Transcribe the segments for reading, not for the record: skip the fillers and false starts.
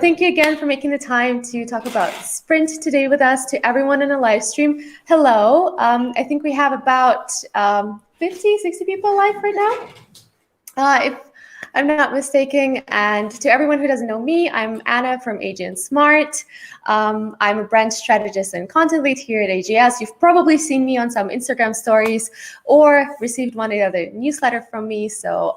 Thank you again for making the time to talk about Sprint today with us. To everyone in the live stream, hello. I think we have about 50, 60 people live right now, if I'm not mistaken. And to everyone who doesn't know me, I'm Anna from AJ&Smart. I'm a brand strategist and content lead here at AGS. You've probably seen me on some Instagram stories or received one or the other newsletter from me. So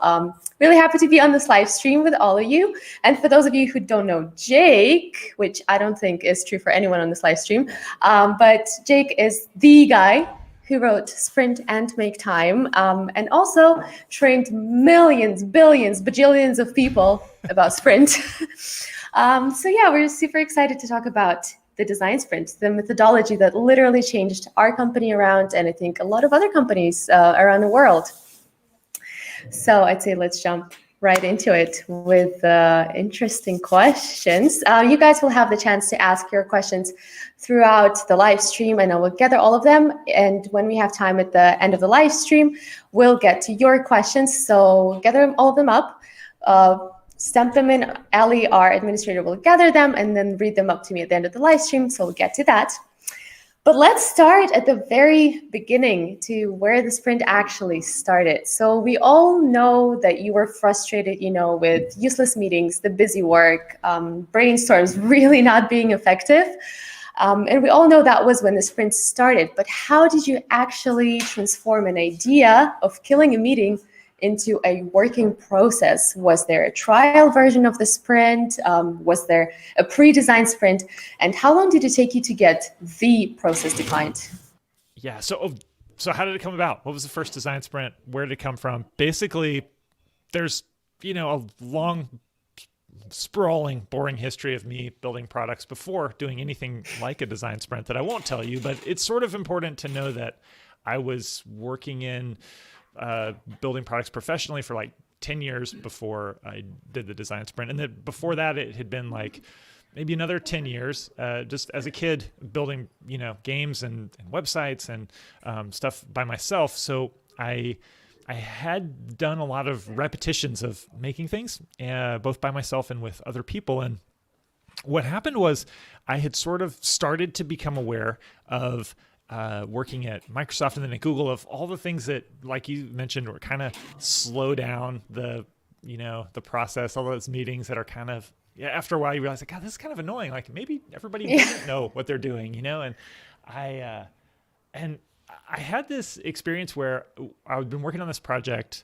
really happy to be on this live stream with all of you. And for those of you who don't know Jake, which I don't think is true for anyone on this live stream, but Jake is the guy who wrote Sprint and Make Time, and also trained millions, billions, bajillions of people about Sprint. So yeah, we're super excited to talk about the design sprint, the methodology that literally changed our company around, and I think a lot of other companies around the world. So I'd say let's jump right into it with interesting questions. You guys will have the chance to ask your questions throughout the live stream, and I will gather all of them. And when we have time at the end of the live stream, we'll get to your questions. So gather all of them up, stamp them in. Ali, our administrator, will gather them and then read them up to me at the end of the live stream. So we'll get to that. But let's start at the very beginning to where the sprint actually started. So we all know that you were frustrated, with useless meetings, the busy work, brainstorms really not being effective. And we all know that was when the sprint started. But how did you actually transform an idea of killing a meeting into a working process? Was there a trial version of the sprint? Was there a pre-designed sprint? And how long did it take you to get the process defined? Yeah, so how did it come about? What was the first design sprint? Where did it come from? Basically, there's, a long, sprawling, boring history of me building products before doing anything like a design sprint that I won't tell you, but it's sort of important to know that I was working in building products professionally for like 10 years before I did the design sprint. And then before that, it had been like maybe another 10 years, just as a kid building, games and websites and stuff by myself. So I had done a lot of repetitions of making things, both by myself and with other people. And what happened was I had sort of started to become aware of working at Microsoft and then at Google, of all the things that, like you mentioned, were kind of slow down the process, all those meetings that are kind of, after a while you realize, like, God, this is kind of annoying. Like maybe everybody doesn't know what they're doing, and I had this experience where I'd been working on this project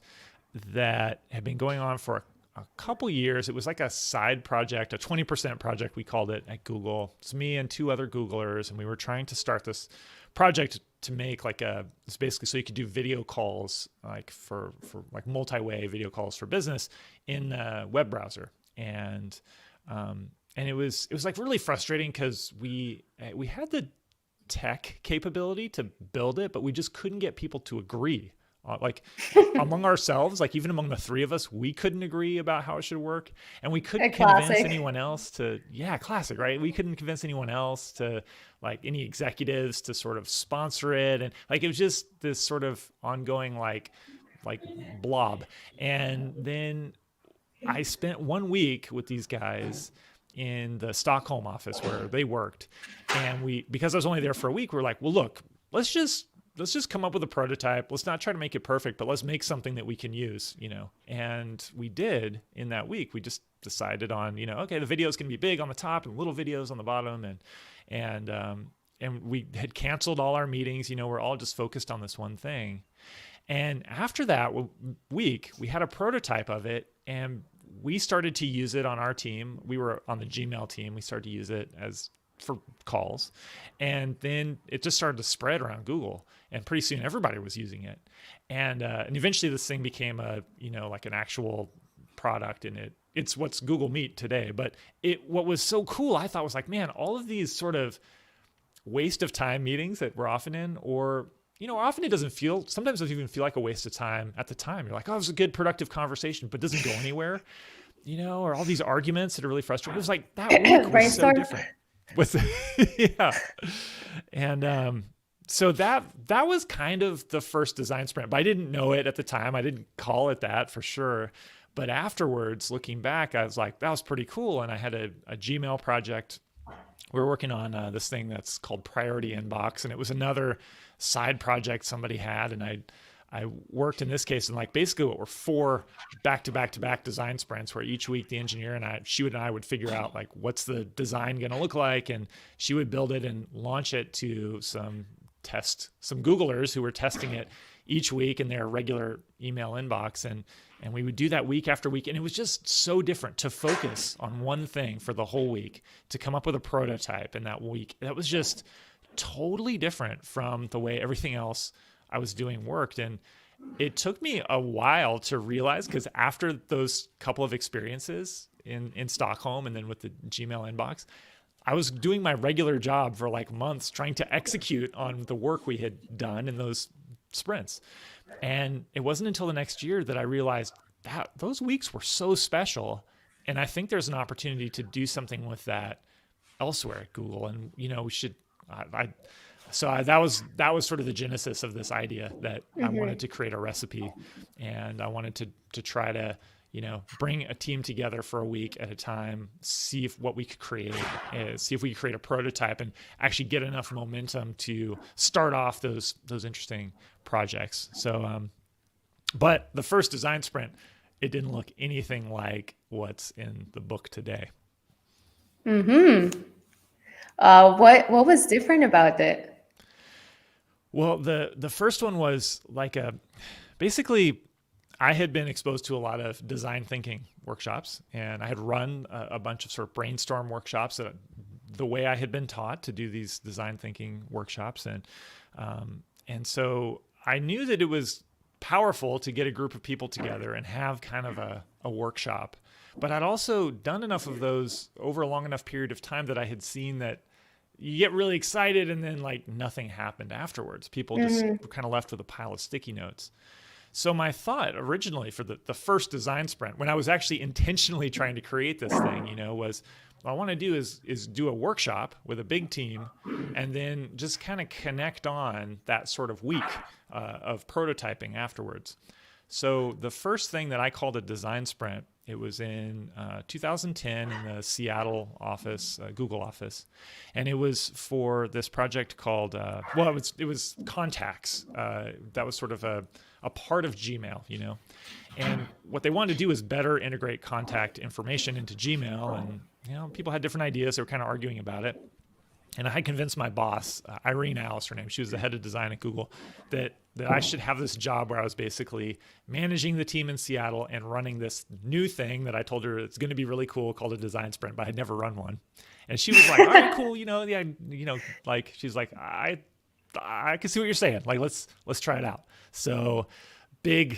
that had been going on for a couple years. It was like a side project, a 20% project, we called it at Google. It's me and two other Googlers, and we were trying to start this project to make it's basically so you could do video calls, like for like multi-way video calls for business in a web browser. And it was like really frustrating because we had the tech capability to build it, but we just couldn't get people to agree. Like among ourselves, like even among the three of us, we couldn't agree about how it should work. And we couldn't convince anyone else to, classic, right? We couldn't convince anyone else to, like any executives to sort of sponsor it. And like, it was just this sort of ongoing, like blob. And then I spent 1 week with these guys in the Stockholm office where they worked. And because I was only there for a week, we're like, well, look, let's just come up with a prototype. Let's not try to make it perfect, but let's make something that we can use, And we did in that week. We just decided on, okay, the videos can be big on the top and little videos on the bottom. And we had canceled all our meetings. We're all just focused on this one thing. And after that week, we had a prototype of it, and we started to use it on our team. We were on the Gmail team. We started to use it for calls. And then it just started to spread around Google, and pretty soon everybody was using it. And eventually this thing became like an actual product, and it's what's Google Meet today. But what was so cool, I thought, was like, man, all of these sort of waste of time meetings that we're often in, or often it doesn't feel, sometimes it doesn't even feel like a waste of time at the time. You're like, oh, it was a good productive conversation, but it doesn't go anywhere, or all these arguments that are really frustrating. It was like, that week was so different. Yeah. And so that was kind of the first design sprint, but I didn't know it at the time. I didn't call it that for sure. But afterwards, looking back, I was like, that was pretty cool. And I had a Gmail project. We were working on this thing that's called Priority Inbox, and it was another side project somebody had. And I worked in this case in like basically what were 4 back-to-back-to-back design sprints, where each week the engineer and she and I would figure out like what's the design going to look like, and she would build it and launch it to some Googlers who were testing it each week in their regular email inbox. And we would do that week after week. And it was just so different to focus on one thing for the whole week, to come up with a prototype in that week. That was just totally different from the way everything else I was doing worked. And it took me a while to realize, because after those couple of experiences in Stockholm and then with the Gmail inbox, I was doing my regular job for like months trying to execute on the work we had done in those sprints. And it wasn't until the next year that I realized that those weeks were so special. And I think there's an opportunity to do something with that elsewhere at Google. And, we should, that was sort of the genesis of this idea that I wanted to create a recipe, and I wanted to try to, bring a team together for a week at a time, see what we could create, see if we could create a prototype and actually get enough momentum to start off those interesting projects. So, but the first design sprint, it didn't look anything like what's in the book today. What was different about it? Well, the first one was like basically I had been exposed to a lot of design thinking workshops, and I had run a bunch of sort of brainstorm workshops that the way I had been taught to do these design thinking workshops. And so I knew that it was powerful to get a group of people together and have kind of a workshop, but I'd also done enough of those over a long enough period of time that I had seen that you get really excited and then like nothing happened afterwards. People just were kind of left with a pile of sticky notes. So my thought originally for the first design sprint, when I was actually intentionally trying to create this thing, was what I want to do is do a workshop with a big team, and then just kind of connect on that sort of week of prototyping afterwards. So the first thing that I called a design sprint, it was in 2010 in the Seattle office, Google office, and it was for this project called it was contacts. That was sort of a part of Gmail, and what they wanted to do is better integrate contact information into Gmail. And people had different ideas. They were kind of arguing about it. And I had convinced my boss, Irene Alice, her name, she was the head of design at Google, that I should have this job where I was basically managing the team in Seattle and running this new thing that I told her it's going to be really cool, called a design sprint, but I had never run one. And she was like, all right, cool. She's like, I can see what you're saying. Like, let's try it out. So big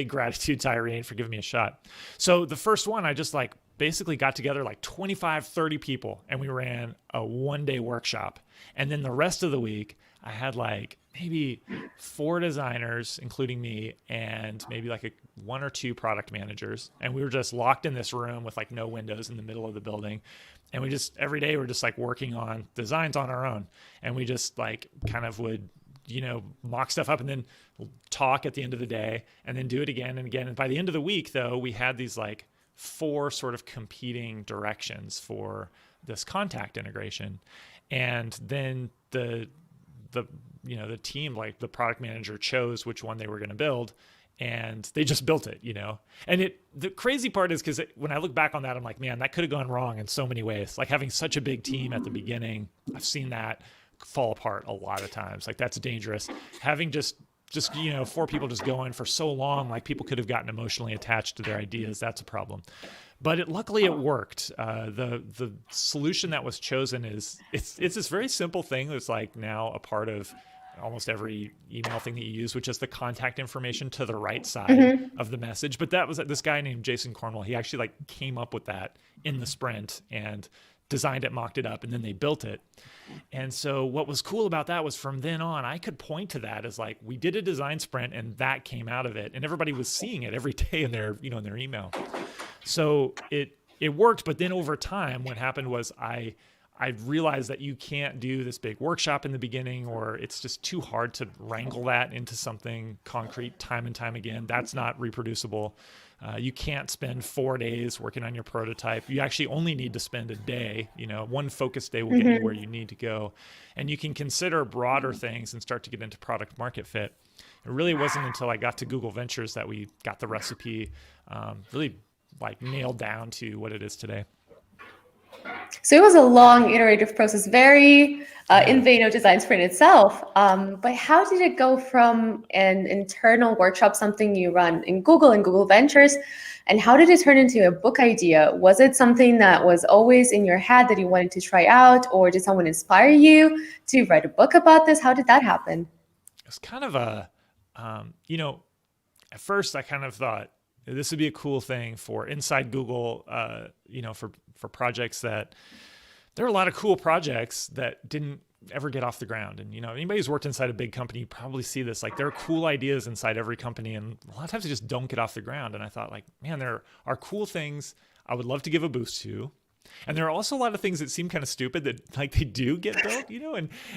gratitude to Irene for giving me a shot. So the first one, I just basically got together 25, 30 people, and we ran a one-day workshop. And then the rest of the week, I had maybe 4 designers, including me, and maybe 1 or 2 product managers. And we were just locked in this room with no windows in the middle of the building. And we just, every day we're just working on designs on our own. And we just kind of would, mock stuff up and then talk at the end of the day and then do it again and again. And by the end of the week though, we had these 4 sort of competing directions for this contact integration. And then the team, the product manager, chose which one they were going to build, and they just built it, And the crazy part is, because when I look back on that, I'm like, man, that could have gone wrong in so many ways. Having such a big team at the beginning, I've seen that fall apart a lot of times. That's dangerous. Having just 4 people just going for so long, people could have gotten emotionally attached to their ideas. That's a problem. But luckily it worked. The solution that was chosen it's this very simple thing that's now a part of almost every email thing that you use, which is the contact information to the right side of the message. But that was this guy named Jason Cornwell. He actually came up with that in the sprint and designed it, mocked it up, and then they built it. And so what was cool about that was from then on, I could point to that as we did a design sprint and that came out of it. And everybody was seeing it every day in their, in their email. So it worked. But then over time, what happened was I realized that you can't do this big workshop in the beginning, or it's just too hard to wrangle that into something concrete time and time again. That's not reproducible. You can't spend 4 days working on your prototype. You actually only need to spend a day. One focus day will get you where you need to go. And you can consider broader things and start to get into product market fit. It really wasn't until I got to Google Ventures that we got the recipe really like nailed down to what it is today. So it was a long iterative process, very in vein of Design Sprint itself. But how did it go from an internal workshop, something you run in Google and Google Ventures, and how did it turn into a book idea? Was it something that was always in your head that you wanted to try out, or did someone inspire you to write a book about this? How did that happen? It's kind of a, at first I kind of thought this would be a cool thing for inside Google, for projects that there are a lot of cool projects that didn't ever get off the ground. And, anybody who's worked inside a big company, you probably see this, like there are cool ideas inside every company and a lot of times they just don't get off the ground. And I thought like, man, there are cool things I would love to give a boost to. And there are also a lot of things that seem kind of stupid that like they do get built,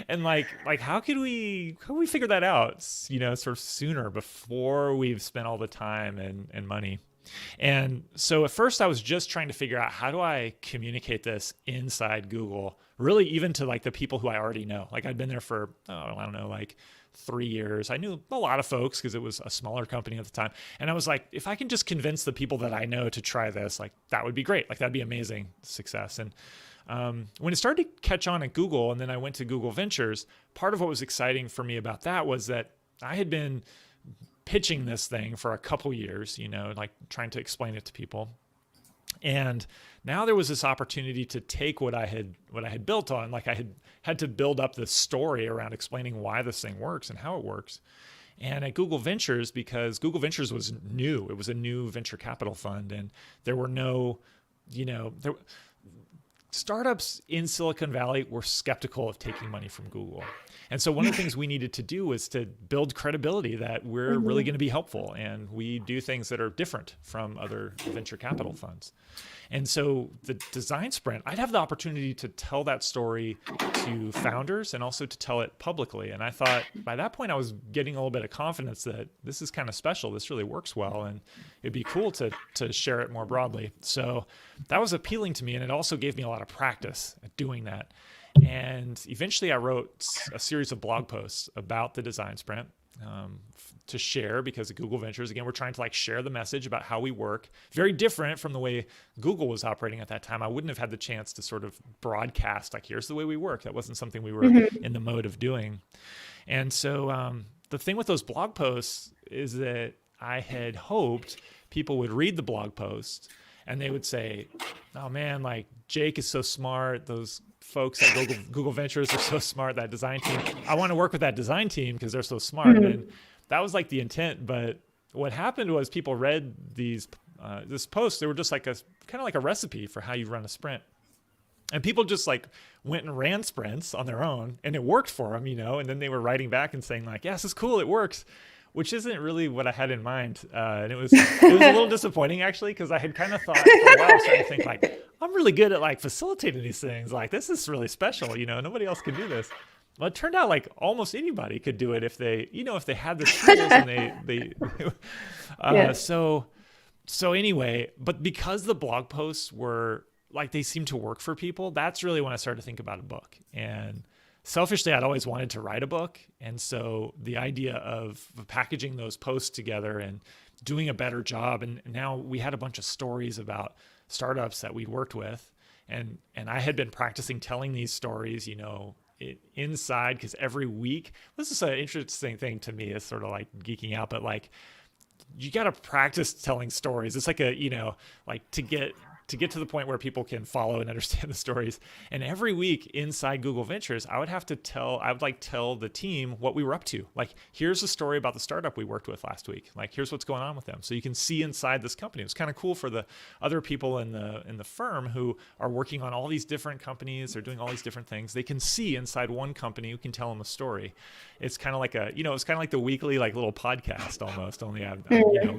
and like how could we figure that out, sort of sooner before we've spent all the time and money. And so at first I was just trying to figure out how do I communicate this inside Google, really even to like the people who I already know. Like I'd been there for, I don't know, like 3 years. I knew a lot of folks because it was a smaller company at the time. And I was like, if I can just convince the people that I know to try this, like that would be great. Like that'd be amazing success. And when it started to catch on at Google and then I went to Google Ventures, part of what was exciting for me about that was that I had been pitching this thing for a couple years, like trying to explain it to people. And now there was this opportunity to take what I had built on, like I had to build up this story around explaining why this thing works and how it works. And at Google Ventures, because Google Ventures was new, it was a new venture capital fund, and there were no, startups in Silicon Valley were skeptical of taking money from Google. And so one of the things we needed to do was to build credibility that we're really going to be helpful and we do things that are different from other venture capital funds. And so the design sprint, I'd have the opportunity to tell that story to founders and also to tell it publicly. And I thought by that point I was getting a little bit of confidence that this is kind of special. This really works well. And it'd be cool to share it more broadly. So that was appealing to me. And it also gave me a lot of practice at doing that. And eventually I wrote a series of blog posts about the design sprint to share, because at Google Ventures, again, we're trying to like share the message about how we work. Very different from the way Google was operating at that time. I wouldn't have had the chance to sort of broadcast like, here's the way we work. That wasn't something we were in the mode of doing. And so the thing with those blog posts is that I had hoped people would read the blog post and they would say, oh man, like Jake is so smart. Those folks at Google Ventures are so smart, that design team. I want to work with that design team because they're so smart. And that was like the intent. But what happened was people read this post. They were just like kind of like a recipe for how you run a sprint. And people just like went and ran sprints on their own and it worked for them, and then they were writing back and saying like, yes, it's cool. It works. Which isn't really what I had in mind. And it was a little disappointing actually, because I had kind of thought for a while, starting to think like, I'm really good at like facilitating these things. Like this is really special, nobody else can do this. Well, it turned out like almost anybody could do it if they, if they had the tools and so anyway, but because the blog posts were like, they seemed to work for people, that's really when I started to think about a book. And selfishly, I'd always wanted to write a book. And so the idea of packaging those posts together and doing a better job. And now we had a bunch of stories about startups that we'd worked with. And I had been practicing telling these stories, inside, because every week, this is an interesting thing to me, is sort of like geeking out, but like, you got to practice telling stories. It's like like to get to the point where people can follow and understand the stories. And every week inside Google Ventures, I would tell the team what we were up to. Like, here's a story about the startup we worked with last week. Like, here's what's going on with them. So you can see inside this company. It was kind of cool for the other people in the firm who are working on all these different companies. They're doing all these different things. They can see inside one company who can tell them a story. It's kind of like it's kind of like the weekly, like little podcast almost, only I'm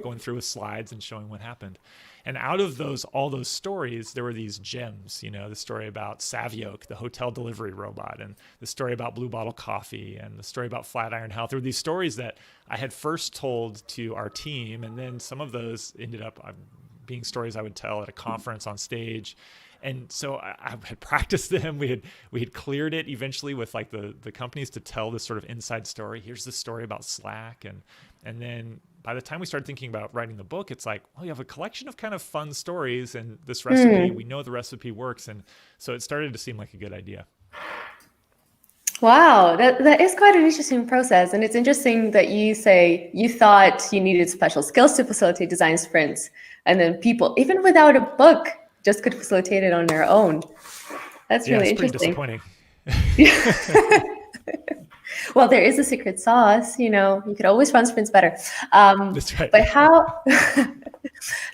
going through with slides and showing what happened. And out of all those stories, there were these gems, the story about Savioke, the hotel delivery robot, and the story about Blue Bottle Coffee, and the story about Flatiron Health. There were these stories that I had first told to our team, and then some of those ended up being stories I would tell at a conference on stage. And so I had practiced them. We had cleared it eventually with like the companies to tell this sort of inside story. Here's the story about Slack. And then by the time we started thinking about writing the book, it's like, well, you have a collection of kind of fun stories and this recipe, we know the recipe works. And so it started to seem like a good idea. Wow, that is quite an interesting process. And it's interesting that you say you thought you needed special skills to facilitate design sprints. And then people, even without a book, just could facilitate it on their own. That's really interesting. Pretty disappointing. Well, there is a secret sauce, you could always run sprints better. That's right. But how,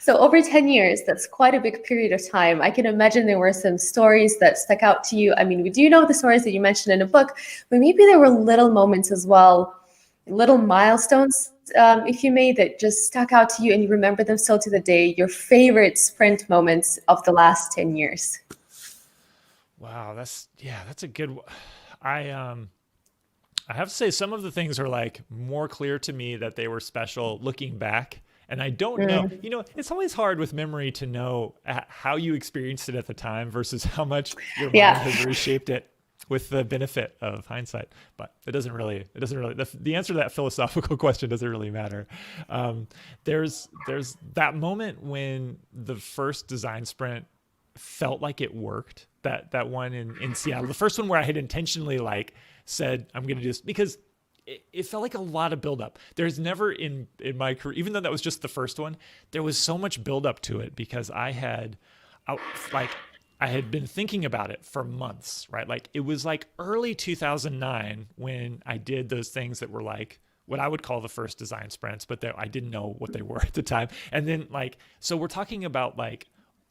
so over 10 years, that's quite a big period of time. I can imagine there were some stories that stuck out to you. I mean, we do know the stories that you mentioned in the book, but maybe there were little moments as well, little milestones, if you may, that just stuck out to you and you remember them still to the day, your favorite sprint moments of the last 10 years. Wow, that's a good one. I have to say some of the things are like more clear to me that they were special looking back. And I don't know, it's always hard with memory to know how you experienced it at the time versus how much your mind has reshaped it with the benefit of hindsight. But it doesn't really, the answer to that philosophical question doesn't really matter. There's that moment when the first design sprint felt like it worked, that one in Seattle, the first one where I had intentionally like said, I'm going to do this, because it felt like a lot of buildup. There's never in my career, even though that was just the first one, there was so much buildup to it because I had been thinking about it for months, right? Like it was like early 2009 when I did those things that were like what I would call the first design sprints, but I didn't know what they were at the time. And then so we're talking about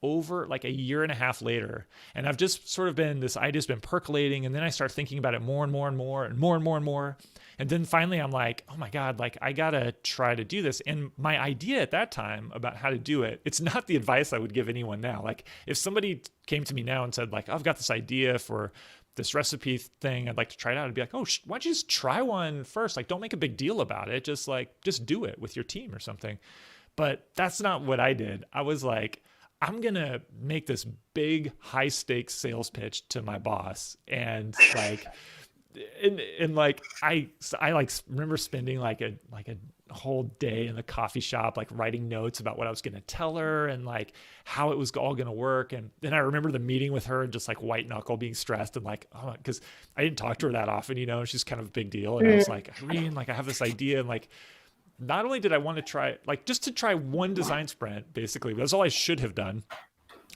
over like a year and a half later, and I've just sort of this idea's been percolating, and then I start thinking about it more and more and more and more and more and more. And then finally I'm like, oh my God, I gotta try to do this. And my idea at that time about how to do it, it's not the advice I would give anyone now. Like if somebody came to me now and said I've got this idea for this recipe thing, I'd like to try it out. I'd be like, oh, why don't you just try one first? Don't make a big deal about it. Just do it with your team or something. But that's not what I did. I was like, I'm going to make this big high stakes sales pitch to my boss. And I remember spending a whole day in the coffee shop, writing notes about what I was going to tell her and how it was all going to work. And then I remember the meeting with her and just white knuckle being stressed and cause I didn't talk to her that often, she's kind of a big deal. And I was like, Irene, I have this idea. And not only did I want to try, just to try one design sprint, basically, that's all I should have done.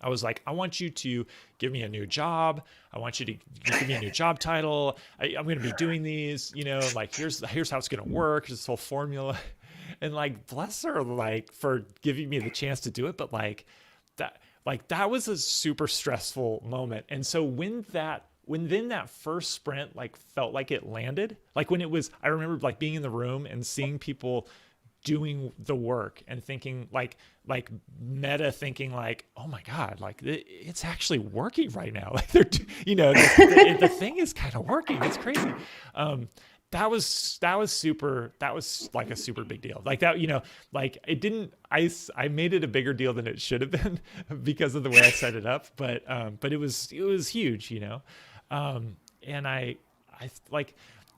I was like, I want you to give me a new job. I want you to give me a new job title. I'm going to be doing these, here's how it's going to work. This whole formula. And bless her, for giving me the chance to do it. But that was a super stressful moment. And so when then that first sprint felt like it landed, when it was, I remember being in the room and seeing people doing the work and thinking meta thinking oh my God, it's actually working right now. They're, the thing is kind of working. It's crazy. That was a super big deal. It didn't, I made it a bigger deal than it should have been because of the way I set it up. But it was huge, and I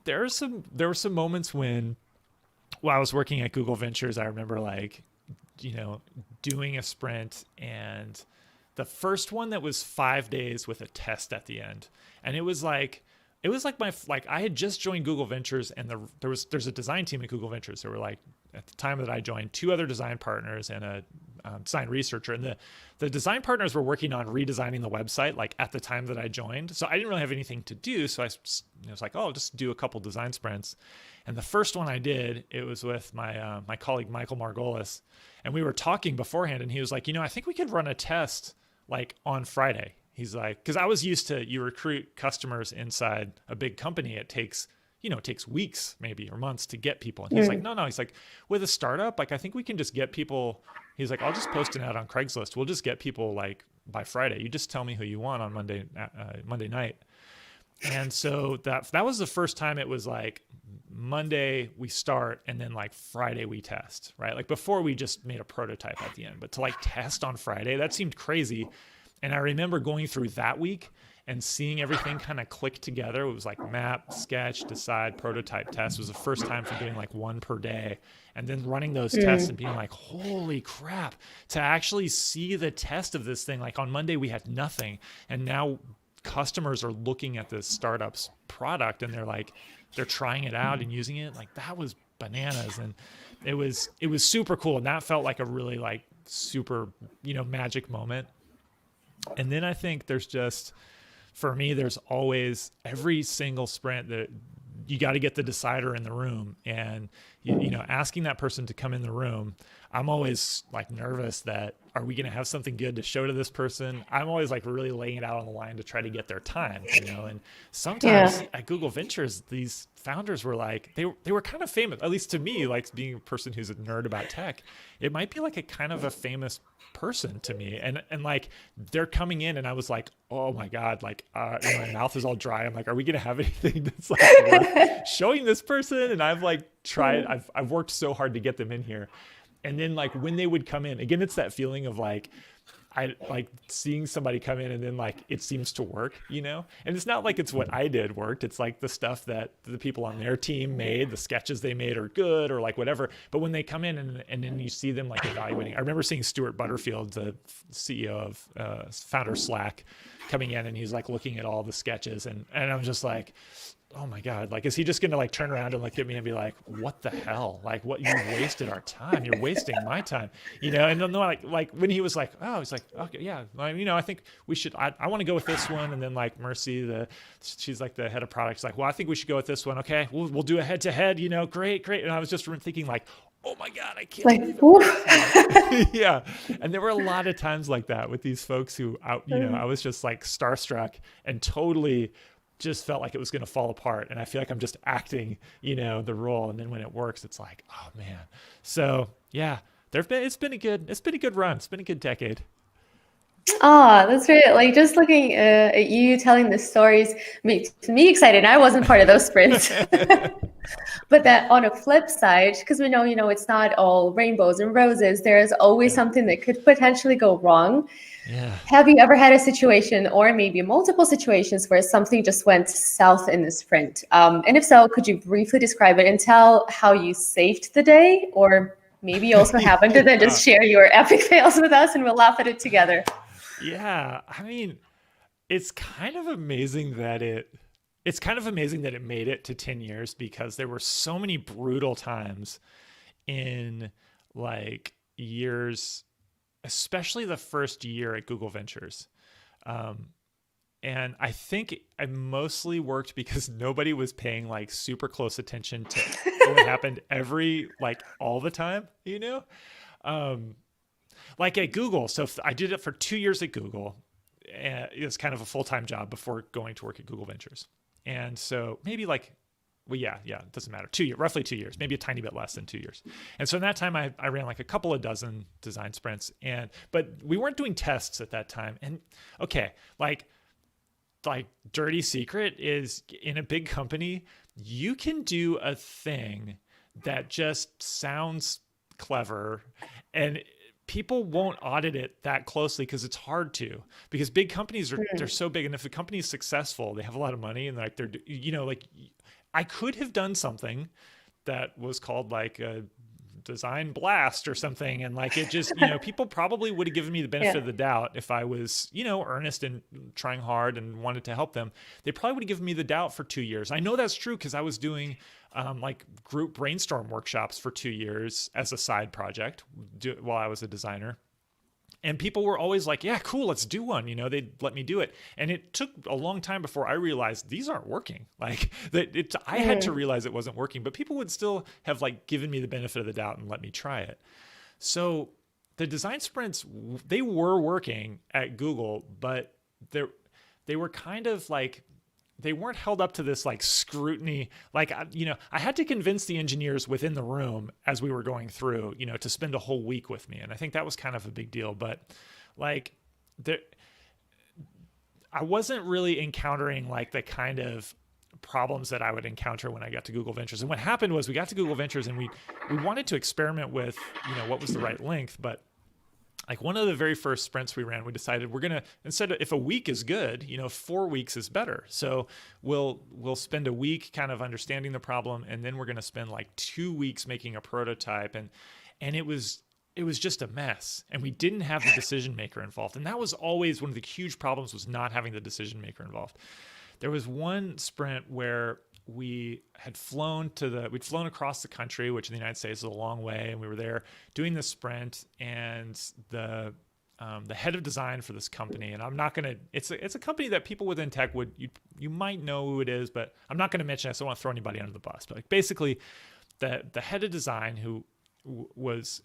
there were some moments when, while I was working at Google Ventures, I remember doing a sprint, and the first one that was 5 days with a test at the end. And it was my, I had just joined Google Ventures, and there's a design team at Google Ventures. There were at the time that I joined, 2 other design partners and a design researcher. And the design partners were working on redesigning the website at the time that I joined. So I didn't really have anything to do. So I was like, oh, I'll just do a couple design sprints. And the first one I did, it was with my my colleague, Michael Margolis. And we were talking beforehand, and he was like, I think we could run a test on Friday. He's like, because I was used to, you recruit customers inside a big company, it takes weeks maybe or months to get people. And he's like, no, he's like, with a startup, I think we can just get people He's like, I'll just post an ad on Craigslist. We'll just get people like by Friday. You just tell me who you want on Monday night. And so that was the first time it was like Monday we start and then like Friday we test, right? Like before we just made a prototype at the end, but to like test on Friday, that seemed crazy. And I remember going through that week and seeing everything kind of click together. It was like map, sketch, decide, prototype, test. It was the first time for doing like one per day. And then running those tests and being like, holy crap, to actually see the test of this thing. Like on Monday we had nothing. And now customers are looking at this startup's product and they're trying it out and using it. Like that was bananas. And it was super cool. And that felt like a really like super, magic moment. And then I think for me, there's always every single sprint that you got to get the decider in the room, and asking that person to come in the room. I'm always like nervous that are we going to have something good to show to this person? I'm always like really laying it out on the line to try to get their time, and sometimes at Google Ventures, these founders were like, they were kind of famous, at least to me, like being a person who's a nerd about tech, it might be like a kind of a famous person to me. And like they're coming in and I was like, oh my God, like my mouth is all dry. I'm like, are we going to have anything that's like worth showing this person? And I've like tried, I've worked so hard to get them in here. And then like when they would come in, again, it's that feeling of like, I like seeing somebody come in and then like it seems to work, and it's not like it's what I did worked. It's like the stuff that the people on their team made, the sketches they made are good or like whatever. But when they come in and then you see them like evaluating, I remember seeing Stuart Butterfield, the CEO of founder Slack, coming in and he's like looking at all the sketches and I'm just like, oh my God, like, is he just going to like turn around and look at me and be like, what the hell? Like what, you wasted our time. You're wasting my time, and then like when he was like, oh, he's like, okay, yeah. I think we should, I want to go with this one. And then like Mercy, she's like the head of product. She's like, well, I think we should go with this one. Okay. We'll do a head to head, great. And I was just thinking like, oh my God, I can't believe it. Yeah. And there were a lot of times like that with these folks who, I was just like starstruck and totally just felt like it was going to fall apart. And I feel like I'm just acting, the role. And then when it works, it's like, oh man. So yeah, it's been a good run. It's been a good decade. Oh, that's great. Like just looking at you telling the stories makes me excited. I wasn't part of those sprints. But that on a flip side, because we know, it's not all rainbows and roses, there's always something that could potentially go wrong. Yeah. Have you ever had a situation or maybe multiple situations where something just went south in the sprint? And if so, could you briefly describe it and tell how you saved the day? Or maybe you also happened to then just share your epic fails with us and we'll laugh at it together. Yeah. I mean, it's kind of amazing that it made it to 10 years because there were so many brutal times in like years, especially the first year at Google Ventures. And I think I mostly worked because nobody was paying like super close attention to what happened all the time, like at Google. So I did it for 2 years at Google. And it was kind of a full-time job before going to work at Google Ventures. And so maybe it doesn't matter. Roughly 2 years, maybe a tiny bit less than 2 years. And so in that time, I ran like a couple of dozen design sprints, but we weren't doing tests at that time. And okay, like dirty secret is in a big company, you can do a thing that just sounds clever and people won't audit it that closely because it's hard to, because big companies they're so big. And if the company is successful, they have a lot of money and like they're, I could have done something that was called like a design blast or something. And like, it just, people probably would have given me the benefit of the doubt if I was, earnest and trying hard and wanted to help them. They probably would have given me the doubt for 2 years. I know that's true because I was doing like group brainstorm workshops for 2 years as a side project while I was a designer. And people were always like, yeah, cool, let's do one. They'd let me do it. And it took a long time before I realized these aren't working. Like I had to realize it wasn't working, but people would still have like given me the benefit of the doubt and let me try it. So the design sprints, they were working at Google, but they were kind of like, they weren't held up to this like scrutiny. Like, I had to convince the engineers within the room as we were going through, to spend a whole week with me. And I think that was kind of a big deal, but like I wasn't really encountering like the kind of problems that I would encounter when I got to Google Ventures. And what happened was we got to Google Ventures and we wanted to experiment with, what was the right length, but like one of the very first sprints we ran, we decided we're going to, instead of, if a week is good, 4 weeks is better. So we'll spend a week kind of understanding the problem. And then we're going to spend like 2 weeks making a prototype. And it was just a mess. And we didn't have the decision maker involved. And that was always one of the huge problems, was not having the decision maker involved. There was one sprint where we'd flown across the country, which in the United States is a long way. And we were there doing this sprint, and the head of design for this company, and I'm not going to, it's a company that people within tech you might know who it is, but I'm not going to mention it. So I don't want to throw anybody under the bus, but like basically the head of design, who was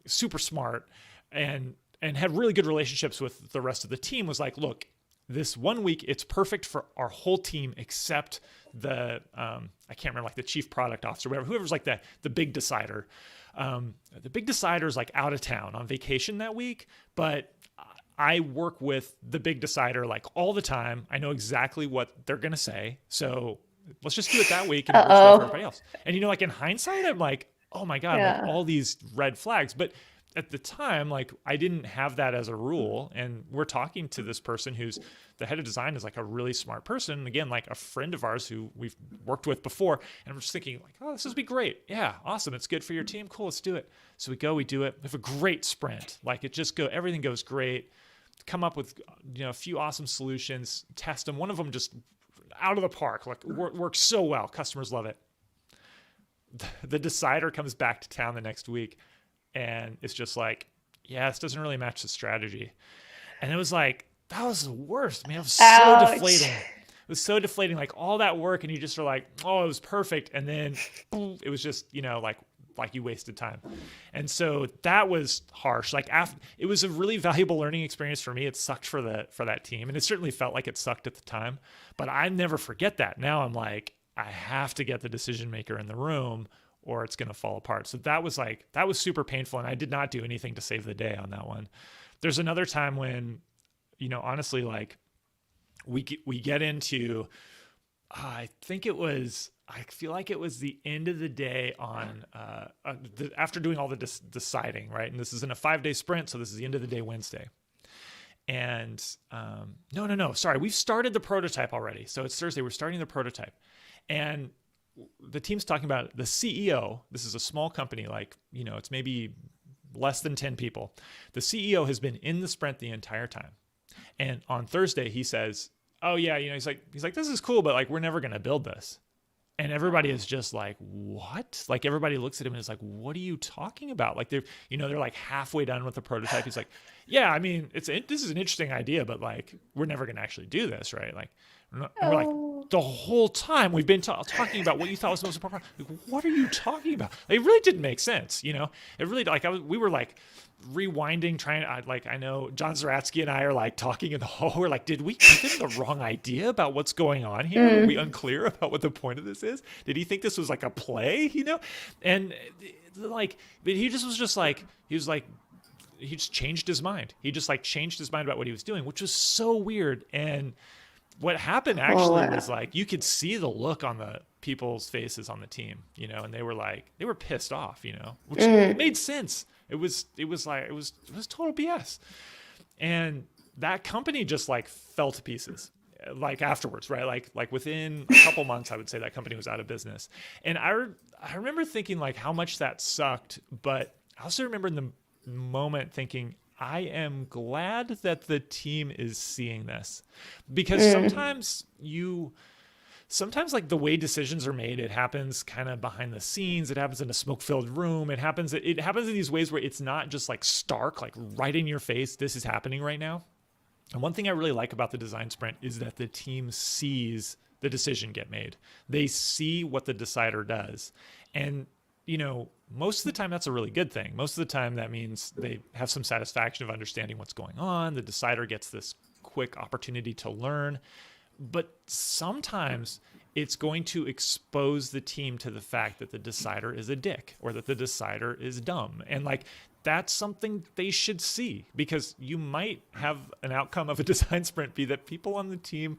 super smart and had really good relationships with the rest of the team, was like, look, this 1 week, it's perfect for our whole team except the, I can't remember, like the chief product officer, whatever, whoever's like the big decider. The big decider is like out of town on vacation that week, but I work with the big decider like all the time. I know exactly what they're going to say. So let's just do it that week and it works well for everybody else. And, like in hindsight, I'm like, oh my God, like all these red flags. But at the time, like I didn't have that as a rule. And we're talking to this person who's the head of design, is like a really smart person. Again, like a friend of ours who we've worked with before. And I'm just thinking like, oh, this would be great. Yeah, awesome. It's good for your team. Cool, let's do it. So we do it. We have a great sprint. Like everything goes great. Come up with, a few awesome solutions, test them. One of them just out of the park, like works so well. Customers love it. The decider comes back to town the next week, and it's just like, yeah, this doesn't really match the strategy. And it was like, that was the worst, man. It was so deflating. It was so deflating, like all that work, and you just are like, oh, it was perfect. And then boom, it was just, like you wasted time. And so that was harsh. Like it was a really valuable learning experience for me. It sucked for that team. And it certainly felt like it sucked at the time, but I never forget that. Now I'm like, I have to get the decision maker in the room or it's going to fall apart. So that was super painful. And I did not do anything to save the day on that one. There's another time when, honestly, like we get into, I feel like it was the end of the day on, after doing all the deciding, right? And this is in a 5-day sprint. So this is the end of the day, Wednesday. And no, sorry. We've started the prototype already. So it's Thursday. We're starting the prototype. And the team's talking about the CEO. This is a small company, like, it's maybe less than 10 people. The CEO has been in the sprint the entire time. And on Thursday, he says, oh yeah, he's like, this is cool, but like, we're never going to build this. And everybody is just like, what? Like everybody looks at him and is like, what are you talking about? Like they're like halfway done with the prototype. He's like, yeah, I mean, this is an interesting idea, but like, we're never going to actually do this. Right. Like, we're like, the whole time we've been talking about what you thought was the most important part. Like, what are you talking about? Like, it really didn't make sense. It really, like, we were like rewinding, I know John Zaratsky and I are like talking in the hall. We're like, did we give him the wrong idea about what's going on here? Are we unclear about what the point of this is? Did he think this was like a play, And like, but he just changed his mind. He just like changed his mind about what he was doing, which was so weird. And what happened actually was like, you could see the look on the people's faces on the team, and they were pissed off, which made sense. It was total BS. And that company just like fell to pieces like afterwards, right? Like within a couple months, I would say that company was out of business. And I remember thinking like how much that sucked, but I also remember in the moment thinking, I am glad that the team is seeing this, because sometimes like the way decisions are made, it happens kind of behind the scenes. It happens in a smoke-filled room. It happens in these ways where it's not just like stark, like right in your face. This is happening right now. And one thing I really like about the design sprint is that the team sees the decision get made. They see what the decider does. And most of the time that's a really good thing. Most of the time that means they have some satisfaction of understanding what's going on. The decider gets this quick opportunity to learn. But sometimes it's going to expose the team to the fact that the decider is a dick or that the decider is dumb. And like, that's something they should see, because you might have an outcome of a design sprint be that people on the team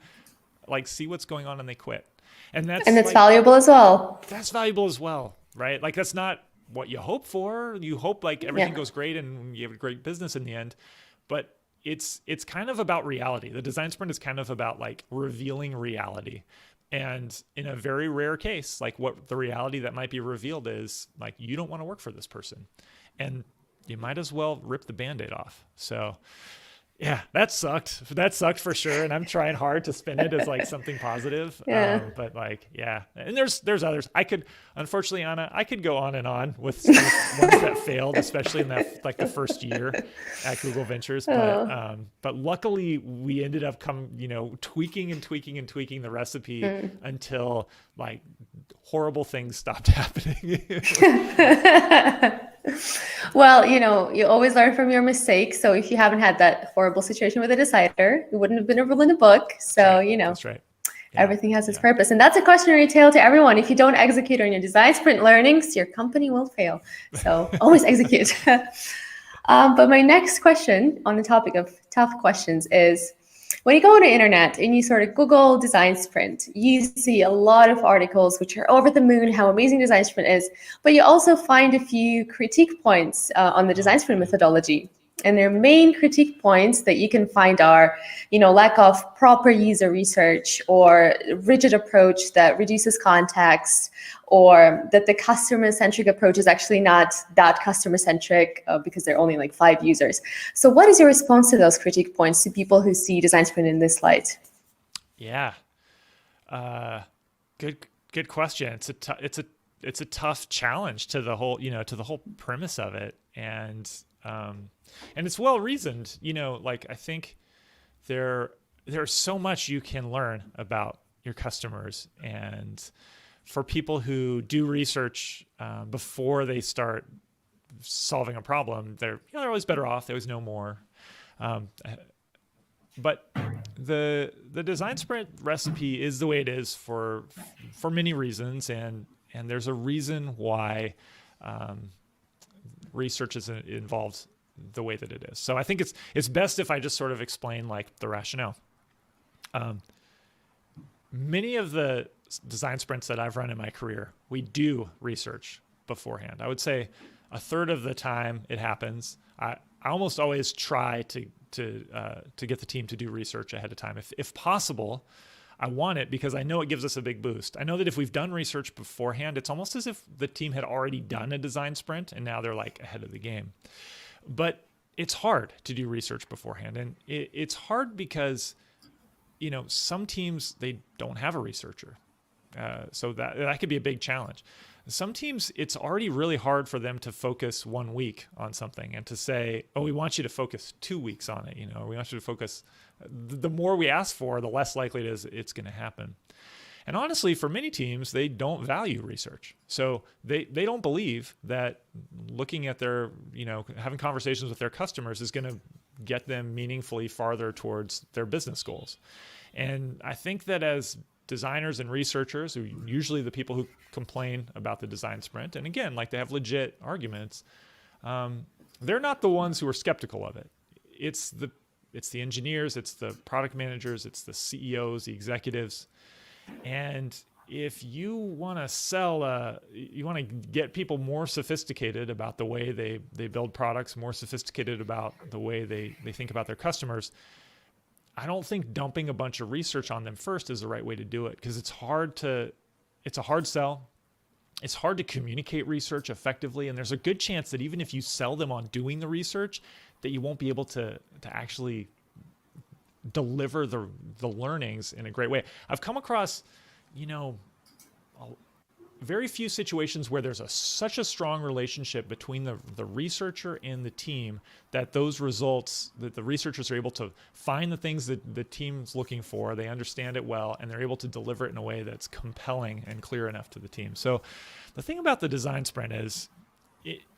like see what's going on and they quit. And it's like, valuable as well. That's valuable as well, right? Like, that's not what you hope for. You hope like everything goes great and you have a great business in the end, but it's kind of about reality. The design sprint is kind of about like revealing reality. And in a very rare case, like what the reality that might be revealed is like, you don't want to work for this person, and you might as well rip the Band-Aid off. So yeah, that sucked. That sucked for sure. And I'm trying hard to spin it as like something positive. But like, yeah. And there's others. Unfortunately, Anna, I could go on and on with ones that failed, especially in that, like the first year at Google Ventures. But luckily we ended up tweaking the recipe until like horrible things stopped happening. Well, you always learn from your mistakes. So if you haven't had that horrible situation with a decider, it wouldn't have been a rule in the book. So, That's right. Everything has its purpose. And that's a cautionary tale to everyone. If you don't execute on your design sprint learnings, your company will fail. So always execute. But my next question on the topic of tough questions is, when you go on the internet and you sort of Google design sprint, you see a lot of articles which are over the moon, how amazing design sprint is, but you also find a few critique points on the design sprint methodology. And their main critique points that you can find are, lack of proper user research, or rigid approach that reduces context, or that the customer-centric approach is actually not that customer-centric because there are only like 5 users. So what is your response to those critique points to people who see design sprint in this light? Yeah, good question. It's a tough challenge to the whole premise of it, and it's well reasoned. Like, I think there's so much you can learn about your customers, and for people who do research before they start solving a problem, they're always better off. They always know more. But the design sprint recipe is the way it is for many reasons, and there's a reason why research is involved the way that it is. So I think it's best if I just sort of explain like the rationale. Many of the design sprints that I've run in my career, we do research beforehand. I would say a third of the time it happens. I almost always try to get the team to do research ahead of time. If possible, I want it because I know it gives us a big boost. I know that if we've done research beforehand, it's almost as if the team had already done a design sprint and now they're like ahead of the game. But it's hard to do research beforehand. And it's hard because, some teams, they don't have a researcher. So that could be a big challenge. Some teams, it's already really hard for them to focus 1 week on something and to say, oh, we want you to focus 2 weeks on it. We want you to focus. The more we ask for, the less likely it is it's going to happen. And honestly, for many teams, they don't value research. So they don't believe that looking at their, having conversations with their customers is going to get them meaningfully farther towards their business goals. And I think that as designers and researchers, who are usually the people who complain about the design sprint, and again, like they have legit arguments, they're not the ones who are skeptical of it. It's the engineers, it's the product managers, it's the CEOs, the executives. And if you want to you want to get people more sophisticated about the way they build products, more sophisticated about the way they think about their customers, I don't think dumping a bunch of research on them first is the right way to do it, because it's a hard sell. It's hard to communicate research effectively. And there's a good chance that even if you sell them on doing the research, that you won't be able to actually deliver the learnings in a great way. I've come across, very few situations where there's such a strong relationship between the researcher and the team that those results, that the researchers are able to find the things that the team's looking for, they understand it well, and they're able to deliver it in a way that's compelling and clear enough to the team. So the thing about the design sprint is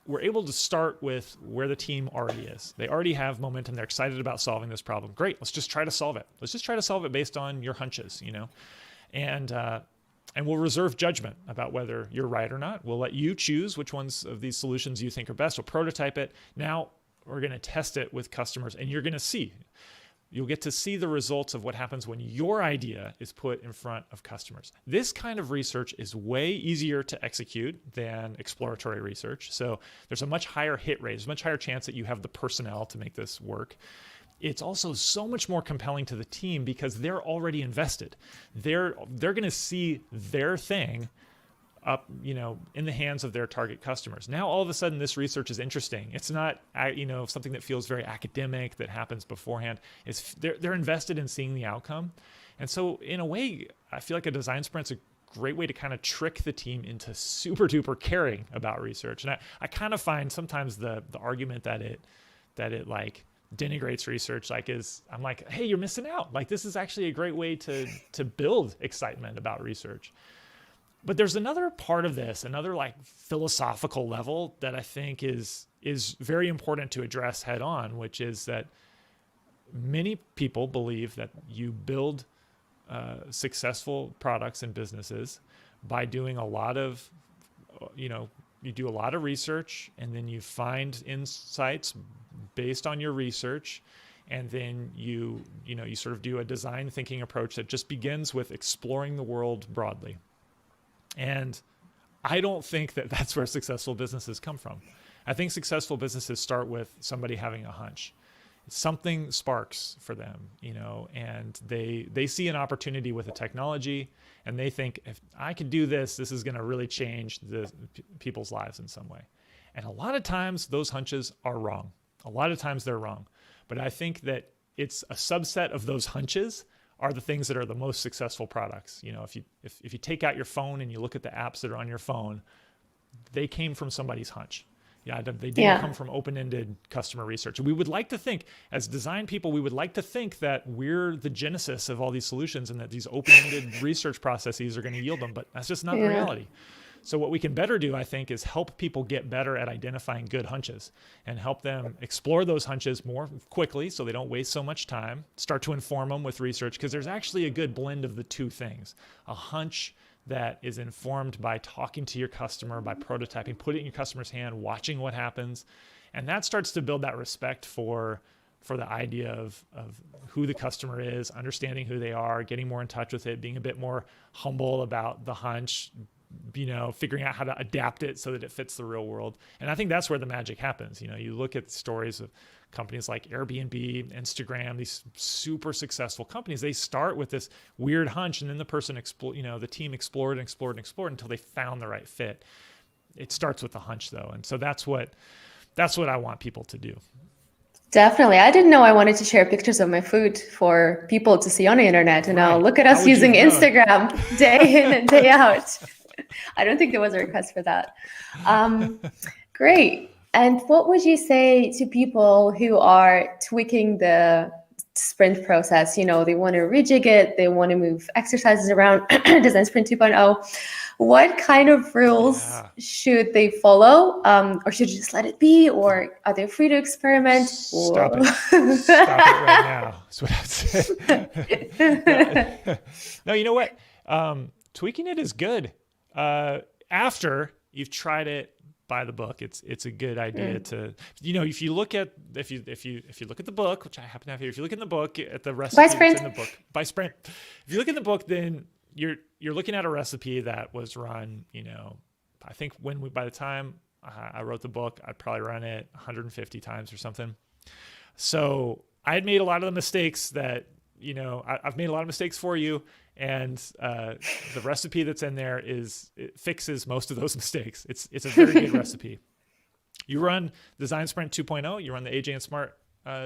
we're able to start with where the team already is. They already have momentum. They're excited about solving this problem. Great. Let's just try to solve it. Let's just try to solve it based on your hunches, and we'll reserve judgment about whether you're right or not. We'll let you choose which ones of these solutions you think are best. We'll prototype it. Now we're going to test it with customers, and you'll get to see the results of what happens when your idea is put in front of customers. This kind of research is way easier to execute than exploratory research. So there's a much higher hit rate, there's a much higher chance that you have the personnel to make this work. It's also so much more compelling to the team because they're already invested. They're going to see their thing up, in the hands of their target customers. Now, all of a sudden, this research is interesting. It's not, something that feels very academic that happens beforehand. They're invested in seeing the outcome. And so in a way, I feel like a design sprint's a great way to kind of trick the team into super duper caring about research. And I kind of find sometimes the argument that it like denigrates research, I'm like, hey, you're missing out. Like, this is actually a great way to build excitement about research. But there's another part of this, another like philosophical level that I think is very important to address head on, which is that many people believe that you build successful products and businesses by doing a lot of, you do a lot of research, and then you find insights based on your research. And then you sort of do a design thinking approach that just begins with exploring the world broadly. And I don't think that that's where successful businesses come from. I think successful businesses start with somebody having a hunch. Something sparks for them, and they see an opportunity with a technology, and they think, if I can do this, this is going to really change the people's lives in some way. And a lot of times those hunches are wrong. A lot of times they're wrong. But I think that it's a subset of those hunches are the things that are the most successful products. If you take out your phone and you look at the apps that are on your phone, they came from somebody's hunch. Yeah, they didn't come from open-ended customer research. We would like to think, as design people, we would like to think that we're the genesis of all these solutions and that these open-ended research processes are going to yield them, but that's just not the reality. So what we can better do, I think, is help people get better at identifying good hunches and help them explore those hunches more quickly so they don't waste so much time, start to inform them with research, because there's actually a good blend of the two things. A hunch that is informed by talking to your customer, by prototyping, put it in your customer's hand, watching what happens. And that starts to build that respect for the idea of who the customer is, understanding who they are, getting more in touch with it, being a bit more humble about the hunch, figuring out how to adapt it so that it fits the real world. And I think that's where the magic happens. You look at stories of companies like Airbnb, Instagram, these super successful companies. They start with this weird hunch, and then the team explored until they found the right fit. It starts with the hunch, though, and so that's what I want people to do. Definitely. I didn't know I wanted to share pictures of my food for people to see on the internet. And now look at us using Instagram day in and day out. I don't think there was a request for that. Great. And what would you say to people who are tweaking the sprint process? They want to rejig it. They want to move exercises around Design Sprint 2.0. What kind of rules should they follow? Or should you just let it be? Or are they free to experiment? Stop it. Stop it right now. That's what I'd say. No, you know what? Tweaking it is good. After you've tried it by the book, it's a good idea to, if you look at the book, which I happen to have here, if you look in the book at the recipe that's in the book by Sprint, if you look in the book, then you're looking at a recipe that was run, I think by the time I wrote the book, I'd probably run it 150 times or something. So I had made a lot of the mistakes that, I've made a lot of mistakes for you. And the recipe that's in there it fixes most of those mistakes. It's a very good recipe. You run Design Sprint 2.0, you run the AJ&Smart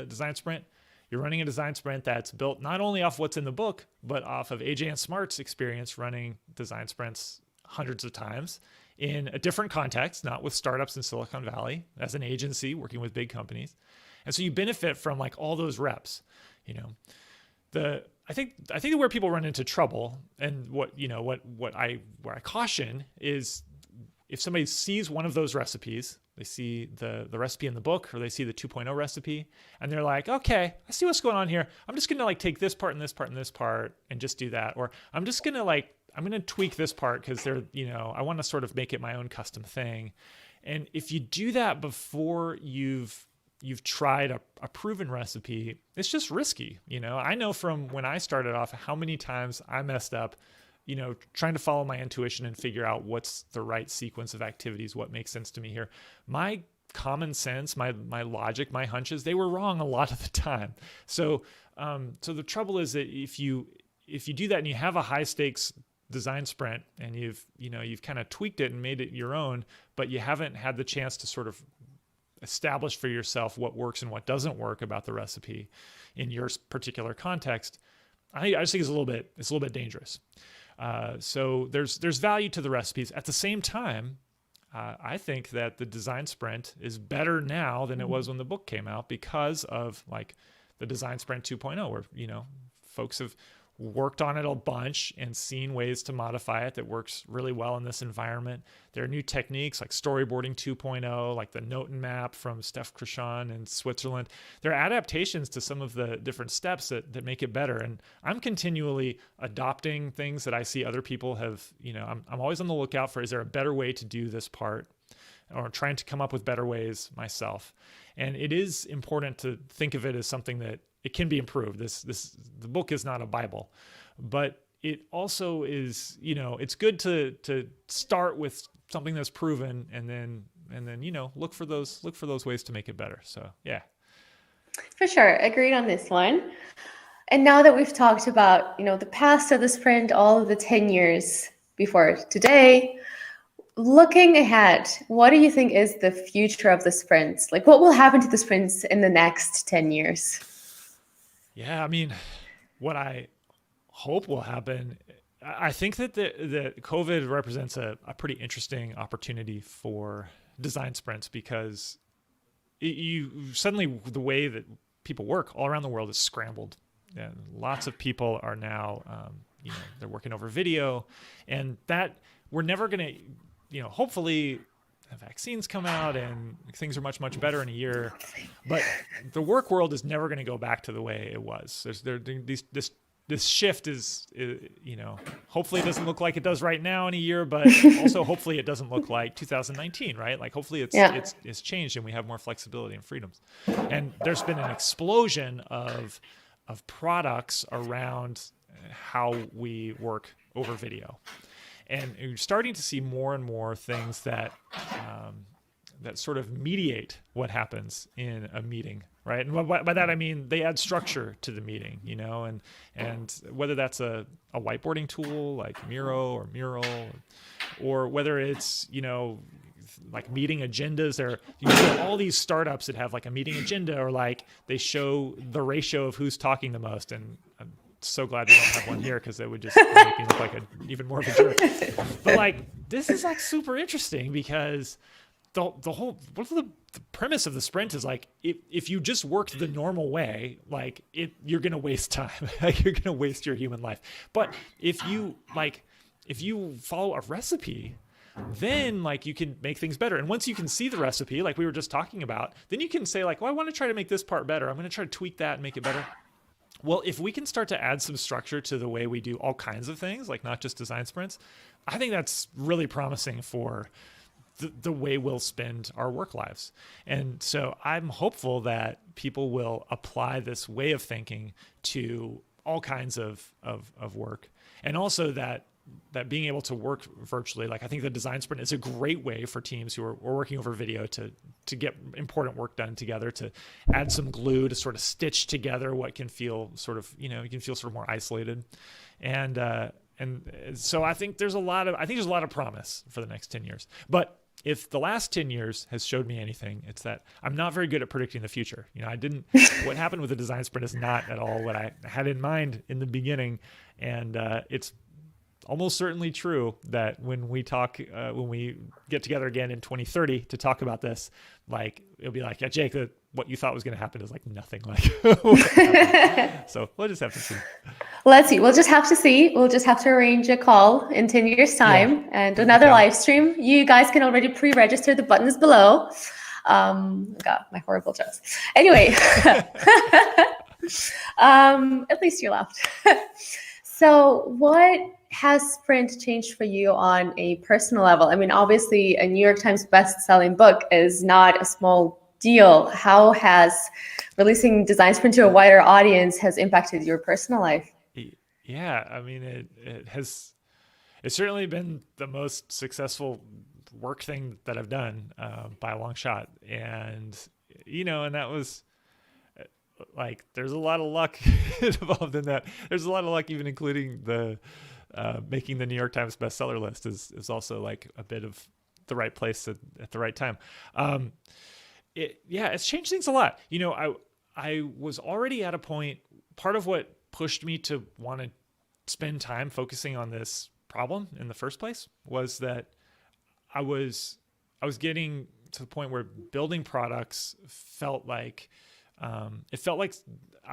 Design Sprint. You're running a design sprint that's built not only off what's in the book, but off of AJ&Smart's experience running design sprints hundreds of times in a different context, not with startups in Silicon Valley, as an agency working with big companies. And so you benefit from like all those reps, I think where people run into trouble, and where I caution is if somebody sees one of those recipes, They see the recipe in the book, or they see the 2.0 recipe, and they're like, okay, I see what's going on here. I'm just going to like take this part and this part and this part and just do that. Or I'm just going to I'm going to tweak this part because I want to sort of make it my own custom thing. And if you do that before you've tried a proven recipe, it's just risky. I know from when I started off how many times I messed up, trying to follow my intuition and figure out what's the right sequence of activities, what makes sense to me here. My common sense, my logic, my hunches, they were wrong a lot of the time. So the trouble is that if you do that and you have a high stakes design sprint and you've kind of tweaked it and made it your own, but you haven't had the chance to sort of establish for yourself what works and what doesn't work about the recipe in your particular context, I just think it's a little bit dangerous. So there's value to the recipes. At the same time, I think that the design sprint is better now than it was when the book came out because of like the design sprint 2.0, where folks have worked on it a bunch and seen ways to modify it that works really well in this environment. There are new techniques like storyboarding 2.0, like the note and map from Steph Christian in Switzerland. There are adaptations to some of the different steps that make it better. And I'm continually adopting things that I see other people have, I'm always on the lookout for, is there a better way to do this part? Or trying to come up with better ways myself. And it is important to think of it as something that it can be improved. The book is not a Bible, but it also is, it's good to start with something that's proven and then look for those ways to make it better. So yeah. For sure. Agreed on this one. And now that we've talked about, the past of the sprint, all of the 10 years before today, looking ahead, what do you think is the future of the sprints? Like, what will happen to the sprints in the next 10 years? Yeah, I mean, what I hope will happen, I think that the COVID represents a pretty interesting opportunity for design sprints because you suddenly, the way that people work all around the world is scrambled. And lots of people are now, they're working over video, and that we're never going to, hopefully vaccines come out and things are much, much better in a year, but the work world is never going to go back to the way it was. This shift is, hopefully it doesn't look like it does right now in a year, but also hopefully it doesn't look like 2019, right? Like hopefully it's changed and we have more flexibility and freedoms. And there's been an explosion of products around how we work over video. And you're starting to see more and more things that sort of mediate what happens in a meeting, right? And by that I mean they add structure to the meeting, and whether that's a whiteboarding tool like Miro or Mural, or whether it's like meeting agendas. There you see all these startups that have like a meeting agenda, or like they show the ratio of who's talking the most. And so glad we don't have one here because it would just make me look like even more of a jerk. But like this is like super interesting because the premise of the sprint is like if you just worked the normal way, like you're gonna waste time. You're gonna waste your human life. But if you follow a recipe, then like you can make things better. And once you can see the recipe, like we were just talking about, then you can say like, well, I want to try to make this part better. I'm going to try to tweak that and make it better. Well, if we can start to add some structure to the way we do all kinds of things, like not just design sprints, I think that's really promising for the way we'll spend our work lives. And so I'm hopeful that people will apply this way of thinking to all kinds of work. And also that being able to work virtually, like I think the design sprint is a great way for teams who are working over video to get important work done together, to add some glue to sort of stitch together what can feel sort of, you can feel sort of more isolated. And so I think there's a lot of promise for the next 10 years. But if the last 10 years has showed me anything, it's that I'm not very good at predicting the future. What happened with the design sprint is not at all what I had in mind in the beginning. And it's almost certainly true that when we get together again in 2030 to talk about this, like it'll be like, yeah, Jake, what you thought was going to happen is like nothing like what happened. So we'll just have to see. Let's see. We'll just have to see. We'll just have to arrange a call in 10 years time and another live stream. You guys can already pre-register. The button is below. God, my horrible jokes. Anyway, at least you laughed. So what has Sprint changed for you on a personal level? I mean, obviously a New York Times best-selling book is not a small deal. How has releasing Design Sprint to a wider audience has impacted your personal life? Yeah, I mean, it's certainly been the most successful work thing that I've done by a long shot. And, and that was like, there's a lot of luck involved in that. There's a lot of luck, even including the making the New York Times bestseller list is also like a bit of the right place at the right time. It's changed things a lot. I was already at a point, part of what pushed me to want to spend time focusing on this problem in the first place was that I was getting to the point where building products felt like I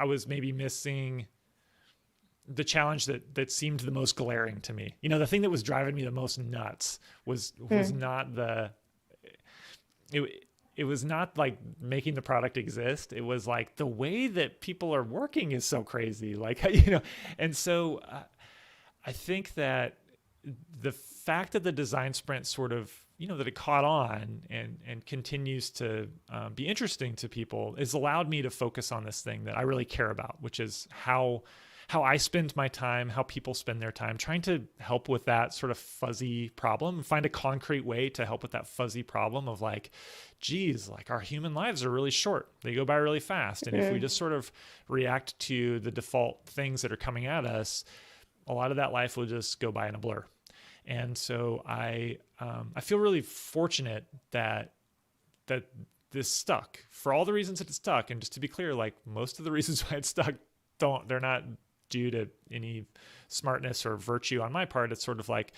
was maybe missing the challenge that seemed the most glaring to me. The thing that was driving me the most nuts was not it was not like making the product exist. It was like the way that people are working is so crazy. Like, and so I think that the fact that the design sprint sort of, that it caught on and continues to be interesting to people has allowed me to focus on this thing that I really care about, which is how I spend my time, how people spend their time, trying to help with that sort of fuzzy problem, find a concrete way to help with that fuzzy problem of like, geez, like our human lives are really short. They go by really fast. And if we just sort of react to the default things that are coming at us, a lot of that life will just go by in a blur. And so I feel really fortunate that this stuck for all the reasons that it stuck. And just to be clear, like most of the reasons why it stuck they're not due to any smartness or virtue on my part. It's sort of like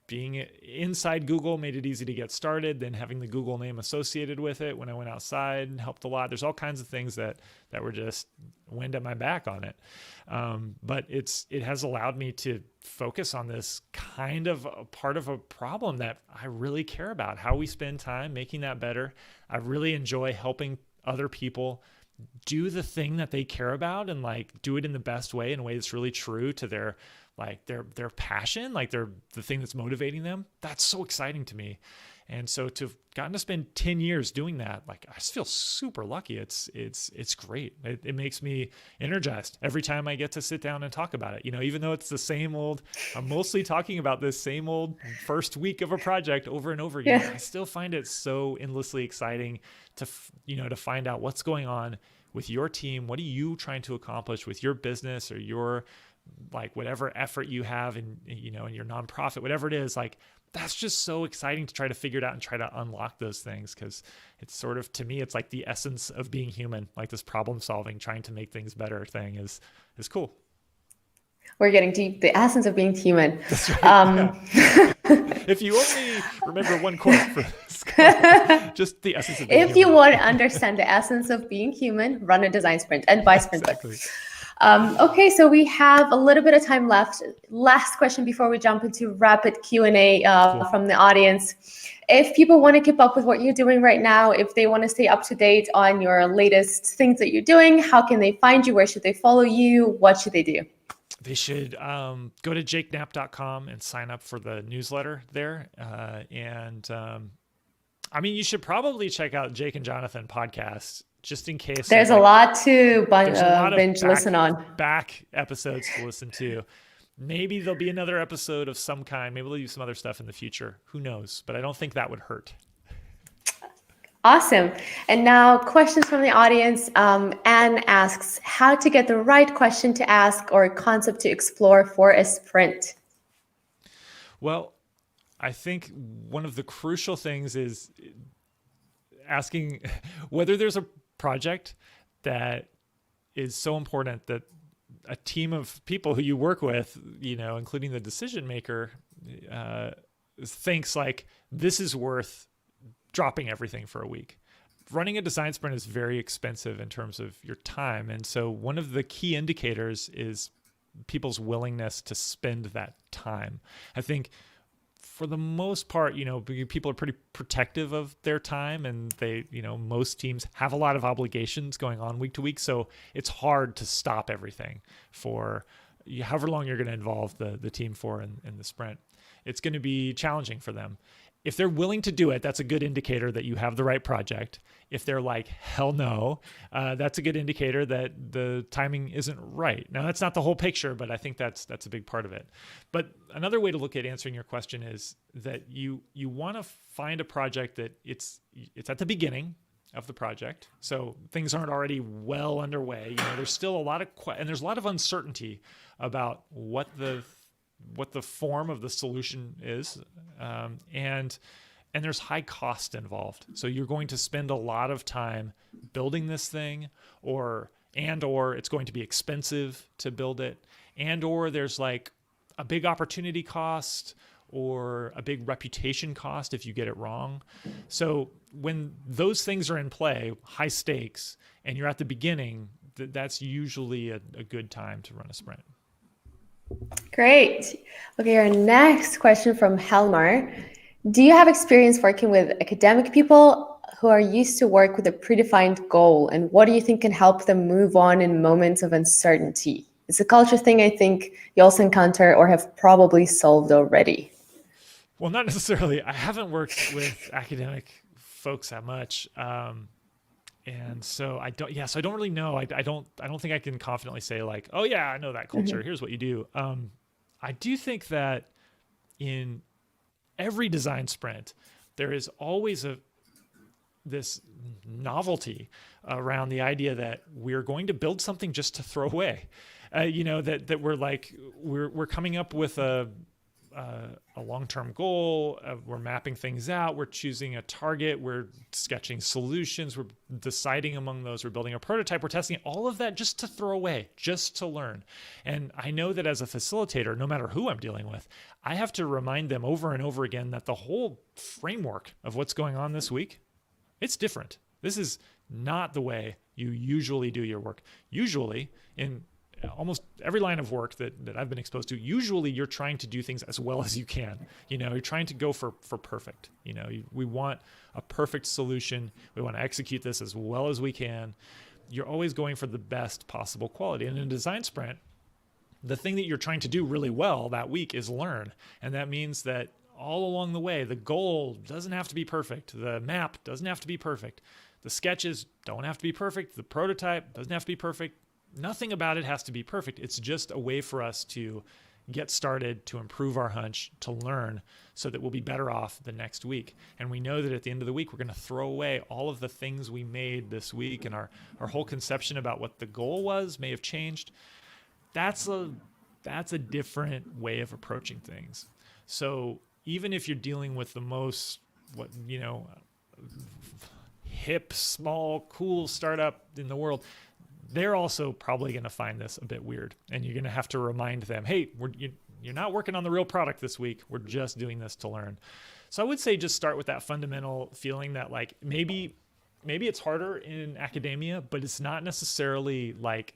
being inside Google made it easy to get started. Then having the Google name associated with it when I went outside helped a lot. There's all kinds of things that were just wind at my back on it. But it has allowed me to focus on this kind of a part of a problem that I really care about, how we spend time making that better. I really enjoy helping other people do the thing that they care about and like do it in the best way, in a way that's really true to their passion, like the thing that's motivating them. That's so exciting to me. And so to have gotten to spend 10 years doing that, like I just feel super lucky. It's great. It makes me energized every time I get to sit down and talk about it. Even though it's the same old, I'm mostly talking about this same old first week of a project over and over again. I still find it so endlessly exciting to find out what's going on with your team. What are you trying to accomplish with your business or your like whatever effort you have in your nonprofit, whatever it is, like that's just so exciting to try to figure it out and try to unlock those things. Cause it's sort of, to me, it's like the essence of being human, like this problem solving, trying to make things better thing is cool. We're getting deep. The essence of being human. That's right. If you only remember one quote for this, just the essence of being human. If you want to understand the essence of being human, run a design sprint and buy sprint Exactly. Okay, so we have a little bit of time left. Last question before we jump into rapid Q&A Cool. from the audience. If people want to keep up with what you're doing right now, if they want to stay up to date on your latest things that you're doing, how can they find you? Where should they follow you? What should they do? They should go to jakeknapp.com and sign up for the newsletter there. You should probably check out Jake and Jonathan podcast, just in case. There's a lot to binge listen on. Back episodes to listen to. Maybe there'll be another episode of some kind. Maybe they'll do some other stuff in the future. Who knows? But I don't think that would hurt. Awesome. And now questions from the audience. Anne asks, how to get the right question to ask or concept to explore for a sprint? Well, I think one of the crucial things is asking whether there's a project that is so important that a team of people who you work with, including the decision maker, thinks like this is worth dropping everything for a week. running a design sprint is very expensive in terms of your time. And so one of the key indicators is people's willingness to spend that time. I think for the most part, people are pretty protective of their time, and they, most teams have a lot of obligations going on week to week. So it's hard to stop everything for however long you're going to involve the team for in the sprint. It's going to be challenging for them. If they're willing to do it, that's a good indicator that you have the right project. If they're like, hell no, that's a good indicator that the timing isn't right. Now, that's not the whole picture, but I think that's a big part of it. But another way to look at answering your question is that you want to find a project that it's at the beginning of the project. So things aren't already well underway. There's still a lot of, and there's a lot of uncertainty about what the form of the solution is. And there's high cost involved. So you're going to spend a lot of time building this thing, or it's going to be expensive to build it, or there's like a big opportunity cost or a big reputation cost if you get it wrong. So when those things are in play, high stakes, and you're at the beginning, that's usually a good time to run a sprint. Great. Okay, our next question from Helmar. Do you have experience working with academic people who are used to work with a predefined goal? And what do you think can help them move on in moments of uncertainty? It's a culture thing I think you also encounter or have probably solved already. Well, not necessarily. I haven't worked with academic folks that much. And so I don't really know. I don't think I can confidently say like, oh yeah, I know that culture. Mm-hmm. Here's what you do. I do think that in every design sprint, there is always this novelty around the idea that we're going to build something just to throw away. That we're like, we're coming up with a long-term goal. We're mapping things out. We're choosing a target. We're sketching solutions. We're deciding among those. We're building a prototype. We're testing it. All of that just to throw away, just to learn. And I know that as a facilitator, no matter who I'm dealing with, I have to remind them over and over again that the whole framework of what's going on this week, it's different. This is not the way you usually do your work. Usually, in almost every line of work that I've been exposed to, usually you're trying to do things as well as you can. You're trying to go for perfect. We want a perfect solution. We want to execute this as well as we can. You're always going for the best possible quality. And in a design sprint, the thing that you're trying to do really well that week is learn. And that means that all along the way, the goal doesn't have to be perfect. The map doesn't have to be perfect. The sketches don't have to be perfect. The prototype doesn't have to be perfect. Nothing about it has to be perfect. It's just a way for us to get started, to improve our hunch, to learn so that we'll be better off the next week. And we know that at the end of the week, we're going to throw away all of the things we made this week, and our whole conception about what the goal was may have changed. That's a different way of approaching things. So even if you're dealing with the most, hip, small, cool startup in the world, they're also probably going to find this a bit weird. And you're going to have to remind them, hey, you're not working on the real product this week. We're just doing this to learn. So I would say just start with that fundamental feeling that like maybe it's harder in academia, but it's not necessarily like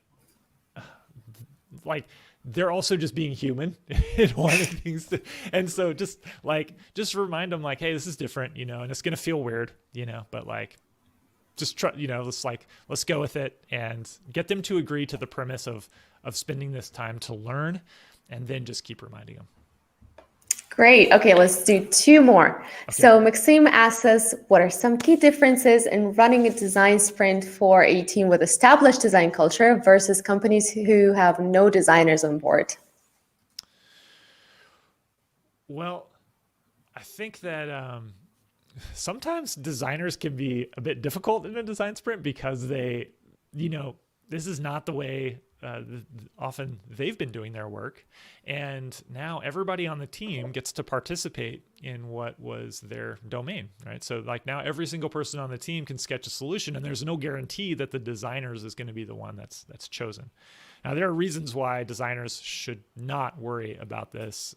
they're also just being human and wanting things to, and so just remind them like, hey, this is different, and it's going to feel weird, but like, just try, let's go with it and get them to agree to the premise of spending this time to learn, and then just keep reminding them. Great. Okay, let's do two more. Okay. So Maxime asks us, what are some key differences in running a design sprint for a team with established design culture versus companies who have no designers on board? Well, I think that sometimes designers can be a bit difficult in a design sprint because they, this is not the way often they've been doing their work. And now everybody on the team gets to participate in what was their domain, right? So like now every single person on the team can sketch a solution, and there's no guarantee that the designers is going to be the one that's chosen. Now there are reasons why designers should not worry about this,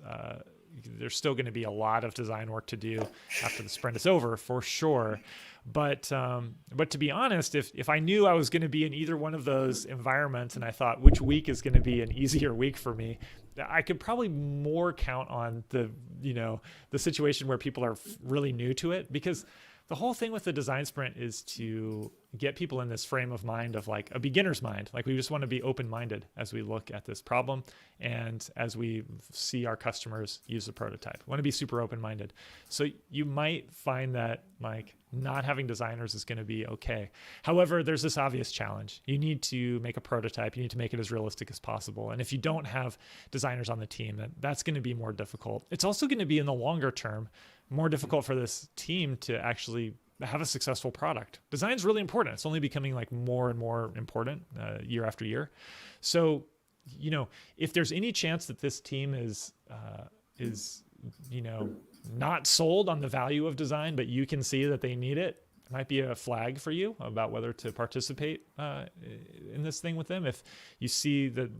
there's still going to be a lot of design work to do after the sprint is over, for sure. But to be honest, if I knew I was going to be in either one of those environments, and I thought which week is going to be an easier week for me, I could probably more count on the situation where people are really new to it, because the whole thing with the design sprint is to get people in this frame of mind of like a beginner's mind. Like we just want to be open-minded as we look at this problem and as we see our customers use the prototype. We want to be super open-minded. So you might find that like not having designers is going to be okay. However, there's this obvious challenge. You need to make a prototype. You need to make it as realistic as possible. And if you don't have designers on the team, that's going to be more difficult. It's also going to be in the longer term more difficult for this team to actually have a successful product. Design is really important. It's only becoming like more and more important year after year. So, if there's any chance that this team is not sold on the value of design, but you can see that they need it, it might be a flag for you about whether to participate in this thing with them. If you see that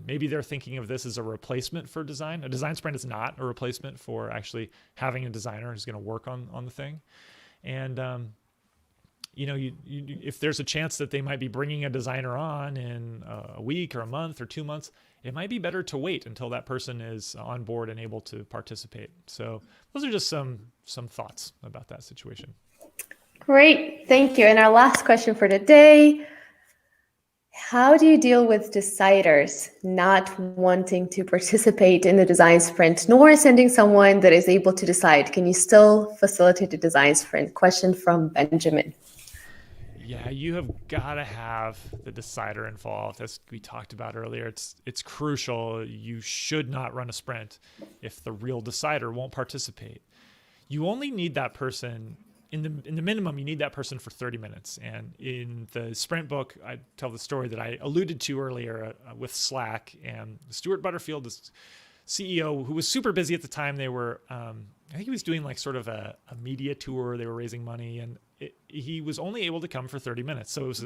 maybe they're thinking of this as a replacement for design. A design sprint is not a replacement for actually having a designer who's going to work on the thing. And, if there's a chance that they might be bringing a designer on in a week or a month or 2 months, it might be better to wait until that person is on board and able to participate. So those are just some thoughts about that situation. Great, thank you. And our last question for today, how do you deal with deciders not wanting to participate in the design sprint, nor sending someone that is able to decide? Can you still facilitate the design sprint? Question from Benjamin. Yeah, you have got to have the decider involved. As we talked about earlier, it's crucial. You should not run a sprint if the real decider won't participate. You only need that person. In the minimum, you need that person for 30 minutes. And in the sprint book, I tell the story that I alluded to earlier with Slack, and Stuart Butterfield, the CEO, who was super busy at the time. They were, I think he was doing like sort of a media tour. They were raising money, and he was only able to come for 30 minutes. So it was,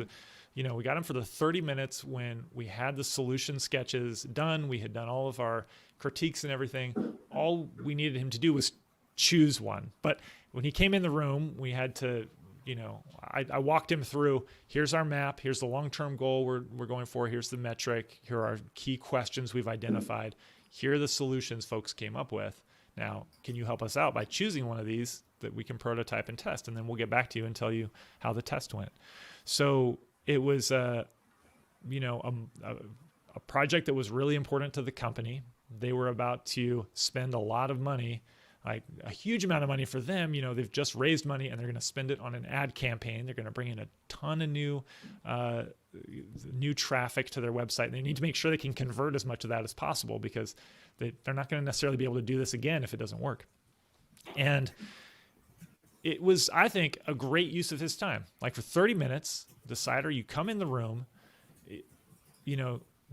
we got him for the 30 minutes when we had the solution sketches done. We had done all of our critiques and everything. All we needed him to do was choose one. But when he came in the room, we had to, I walked him through, here's our map, here's the long-term goal we're going for, here's the metric, here are key questions we've identified, here are the solutions folks came up with. Now, can you help us out by choosing one of these that we can prototype and test? And then we'll get back to you and tell you how the test went. So it was, a project that was really important to the company. They were about to spend a lot of money, like a huge amount of money for them. They've just raised money and they're going to spend it on an ad campaign. They're going to bring in a ton of new traffic to their website. And they need to make sure they can convert as much of that as possible, because they're not going to necessarily be able to do this again if it doesn't work. And it was, I think, a great use of his time. Like for 30 minutes, decider, you come in the room,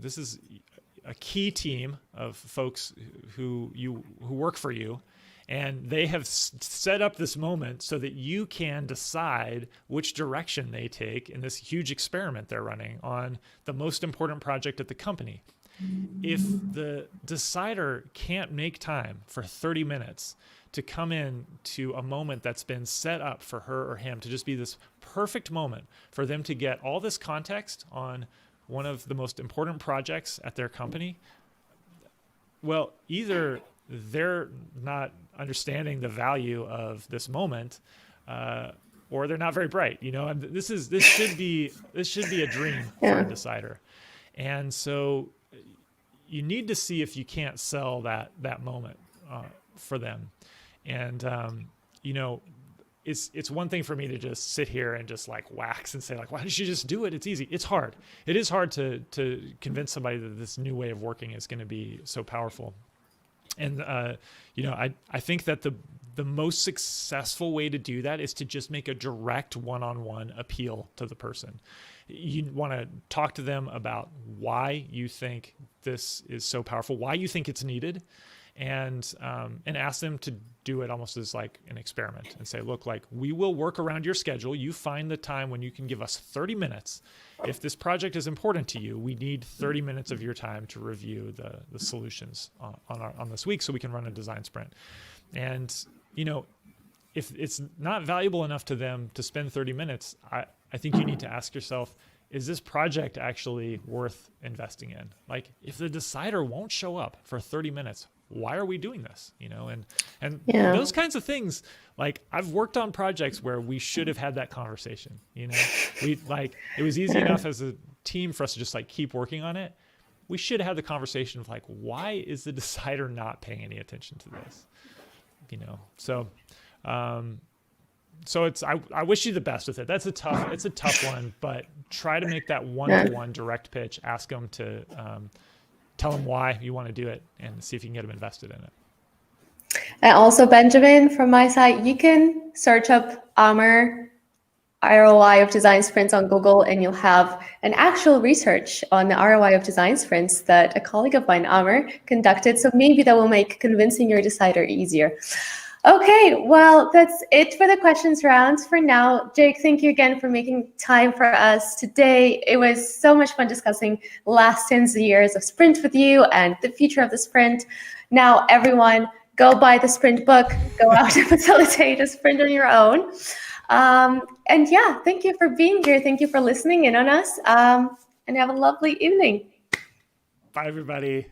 this is a key team of folks who work for you. And they have set up this moment so that you can decide which direction they take in this huge experiment they're running on the most important project at the company. If the decider can't make time for 30 minutes to come in to a moment that's been set up for her or him to just be this perfect moment for them to get all this context on one of the most important projects at their company, well, either they're not understanding the value of this moment, or they're not very bright, and this should be a dream for a decider. And so you need to see if you can't sell that moment for them. And it's one thing for me to just sit here and just like wax and say like, why did you just do it? It's easy. It's hard. It is hard to convince somebody that this new way of working is going to be so powerful. And, I think that the most successful way to do that is to just make a direct one-on-one appeal to the person. You want to talk to them about why you think this is so powerful, why you think it's needed, and ask them to do it almost as like an experiment and say, look, like we will work around your schedule. You find the time when you can give us 30 minutes. If this project is important to you, we need 30 minutes of your time to review the solutions on this week so we can run a design sprint. And, you know, if it's not valuable enough to them to spend 30 minutes, I think you need to ask yourself, is this project actually worth investing in? Like if the decider won't show up for 30 minutes, why are we doing this? You know, and those kinds of things, like I've worked on projects where we should have had that conversation, you know, it was easy enough as a team for us to just like keep working on it. We should have had the conversation of like, why is the decider not paying any attention to this? You know, so I wish you the best with it. It's a tough one, but try to make that one-to-one direct pitch. Ask them to tell them why you want to do it and see if you can get them invested in it. And also, Benjamin, from my side, you can search up AMR ROI of design sprints on Google, and you'll have an actual research on the ROI of design sprints that a colleague of mine, Amr, conducted. So maybe that will make convincing your decider easier. Okay, well, that's it for the questions round for now. Jake, thank you again for making time for us today. It was so much fun discussing last 10 years of sprint with you and the future of the sprint. Now, everyone, go buy the sprint book, go out and facilitate a sprint on your own. And yeah, thank you for being here. Thank you for listening in on us, and have a lovely evening. Bye, everybody.